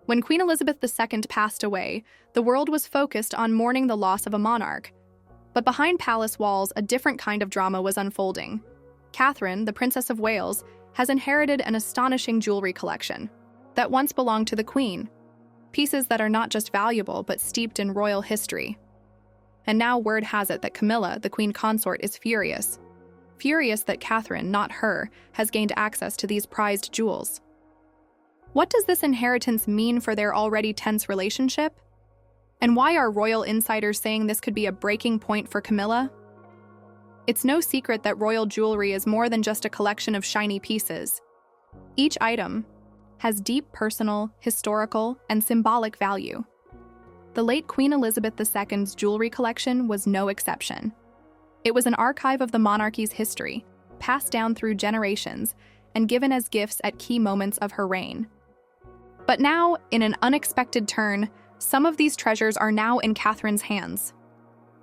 When Queen Elizabeth II passed away, the world was focused on mourning the loss of a monarch. But behind palace walls, a different kind of drama was unfolding. Catherine, the Princess of Wales, has inherited an astonishing jewelry collection that once belonged to the Queen, pieces that are not just valuable but steeped in royal history. And now word has it that Camilla, the Queen consort, is furious. Furious that Catherine, not her, has gained access to these prized jewels. What does this inheritance mean for their already tense relationship? And why are royal insiders saying this could be a breaking point for Camilla? It's no secret that royal jewelry is more than just a collection of shiny pieces. Each item has deep personal, historical, and symbolic value. The late Queen Elizabeth II's jewelry collection was no exception. It was an archive of the monarchy's history, passed down through generations, and given as gifts at key moments of her reign. But now, in an unexpected turn, some of these treasures are now in Catherine's hands.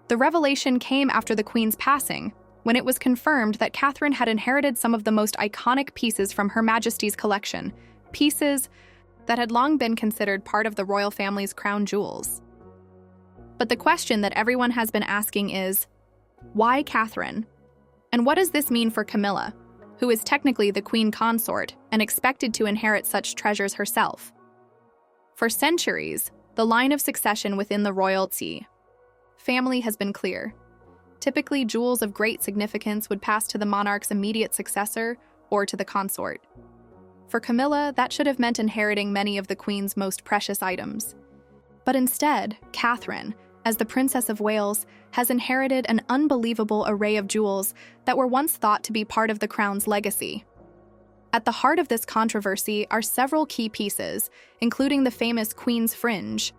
The revelation came after the Queen's passing, when it was confirmed that Catherine had inherited some of the most iconic pieces from Her Majesty's collection, pieces that had long been considered part of the royal family's crown jewels. But the question that everyone has been asking is, why Catherine? And what does this mean for Camilla, who is technically the Queen consort and expected to inherit such treasures herself? For centuries, the line of succession within the royalty family has been clear. Typically, jewels of great significance would pass to the monarch's immediate successor or to the consort. For Camilla, that should have meant inheriting many of the Queen's most precious items. But instead, Catherine, as the Princess of Wales, has inherited an unbelievable array of jewels that were once thought to be part of the crown's legacy. At the heart of this controversy are several key pieces, including the famous Queen's Fringe,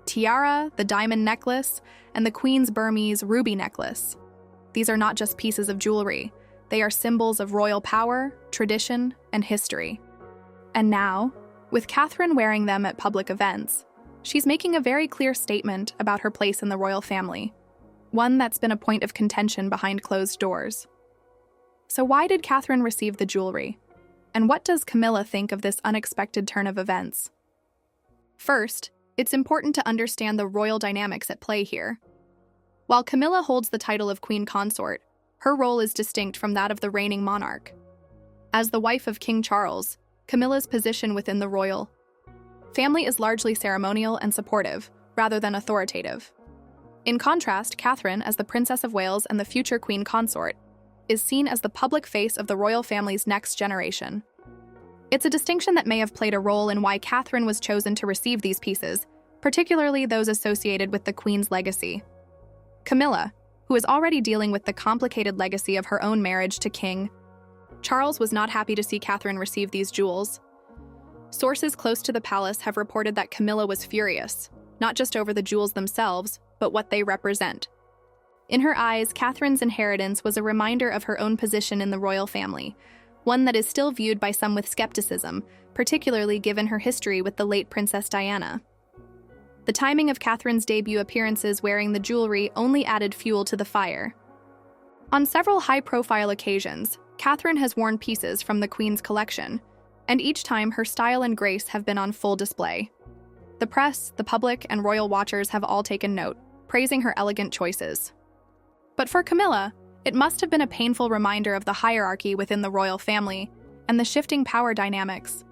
tiara, the diamond necklace, and the Queen's Burmese ruby necklace. These are not just pieces of jewelry. They are symbols of royal power, tradition, and history. And now, with Catherine wearing them at public events, she's making a very clear statement about her place in the royal family, one that's been a point of contention behind closed doors. So why did Catherine receive the jewelry? And what does Camilla think of this unexpected turn of events? First, it's important to understand the royal dynamics at play here. While Camilla holds the title of Queen Consort, her role is distinct from that of the reigning monarch. As the wife of King Charles, Camilla's position within the royal family is largely ceremonial and supportive, rather than authoritative. In contrast, Catherine, as the Princess of Wales and the future Queen Consort, is seen as the public face of the royal family's next generation. It's a distinction that may have played a role in why Catherine was chosen to receive these pieces, particularly those associated with the Queen's legacy. Camilla, who is already dealing with the complicated legacy of her own marriage to King Charles, was not happy to see Catherine receive these jewels. Sources close to the palace have reported that Camilla was furious, not just over the jewels themselves, but what they represent. In her eyes, Catherine's inheritance was a reminder of her own position in the royal family, one that is still viewed by some with skepticism, particularly given her history with the late Princess Diana. The timing of Catherine's debut appearances wearing the jewelry only added fuel to the fire. On several high-profile occasions, Catherine has worn pieces from the Queen's collection, and each time her style and grace have been on full display. The press, the public, and royal watchers have all taken note, praising her elegant choices. But for Camilla, it must have been a painful reminder of the hierarchy within the royal family and the shifting power dynamics.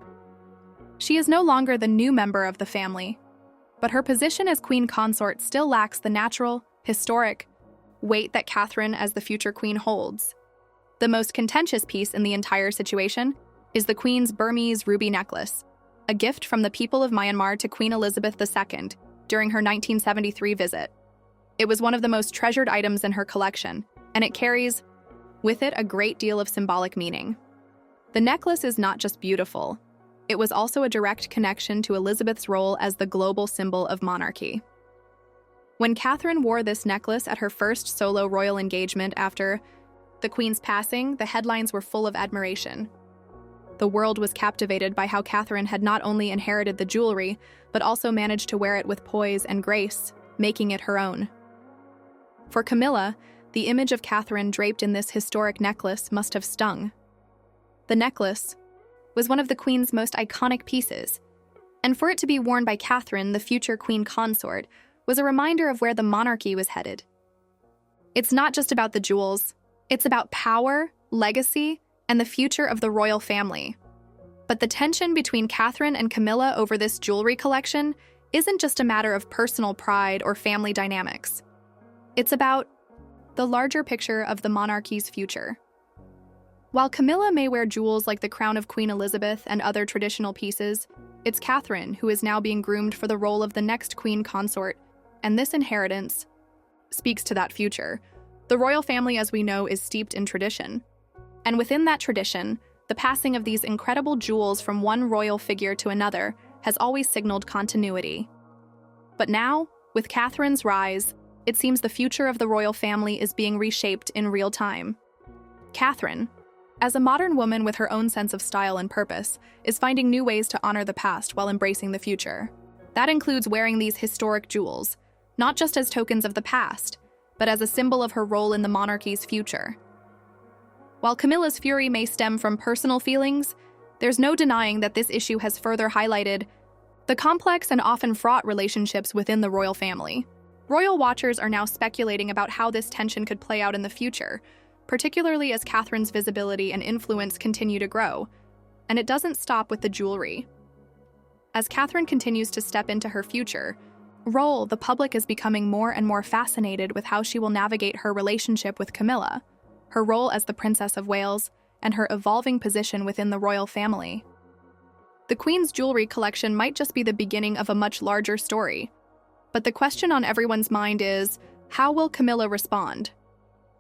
She is no longer the new member of the family, but her position as Queen Consort still lacks the natural, historic weight that Catherine as the future queen holds. The most contentious piece in the entire situation is the Queen's Burmese ruby necklace, a gift from the people of Myanmar to Queen Elizabeth II during her 1973 visit. It was one of the most treasured items in her collection, and it carries with it a great deal of symbolic meaning. The necklace is not just beautiful, it was also a direct connection to Elizabeth's role as the global symbol of monarchy. When Catherine wore this necklace at her first solo royal engagement after the Queen's passing, the headlines were full of admiration. The world was captivated by how Catherine had not only inherited the jewelry, but also managed to wear it with poise and grace, making it her own. For Camilla, the image of Catherine draped in this historic necklace must have stung. The necklace was one of the Queen's most iconic pieces, And for it to be worn by Catherine, the future queen consort, was a reminder of where the monarchy was headed. It's not just about the jewels, it's about power, legacy, and the future of the royal family. But the tension between Catherine and Camilla over this jewelry collection isn't just a matter of personal pride or family dynamics. It's about the larger picture of the monarchy's future. While Camilla may wear jewels like the crown of Queen Elizabeth and other traditional pieces, it's Catherine who is now being groomed for the role of the next queen consort, and this inheritance speaks to that future. The royal family, as we know, is steeped in tradition. And within that tradition, the passing of these incredible jewels from one royal figure to another has always signaled continuity. But now, with Catherine's rise, it seems the future of the royal family is being reshaped in real time. Catherine, as a modern woman with her own sense of style and purpose, is finding new ways to honor the past while embracing the future. That includes wearing these historic jewels, not just as tokens of the past, but as a symbol of her role in the monarchy's future. While Camilla's fury may stem from personal feelings, there's no denying that this issue has further highlighted the complex and often fraught relationships within the royal family. Royal watchers are now speculating about how this tension could play out in the future, particularly as Catherine's visibility and influence continue to grow. And it doesn't stop with the jewelry. As Catherine continues to step into her future role, the public is becoming more and more fascinated with how she will navigate her relationship with Camilla, her role as the Princess of Wales, and her evolving position within the royal family. The Queen's jewelry collection might just be the beginning of a much larger story. But the question on everyone's mind is, how will Camilla respond?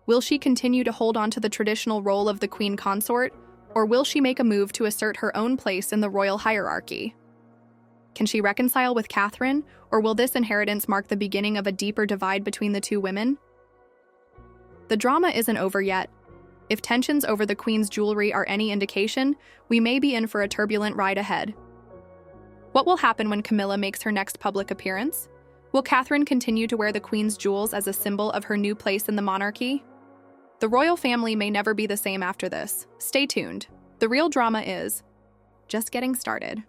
Will she continue to hold on to the traditional role of the queen consort, or will she make a move to assert her own place in the royal hierarchy? Can she reconcile with Catherine, or will this inheritance mark the beginning of a deeper divide between the two women? The drama isn't over yet. If tensions over the Queen's jewelry are any indication, we may be in for a turbulent ride ahead. What will happen when Camilla makes her next public appearance? Will Catherine continue to wear the Queen's jewels as a symbol of her new place in the monarchy? The royal family may never be the same after this. Stay tuned. The real drama is just getting started.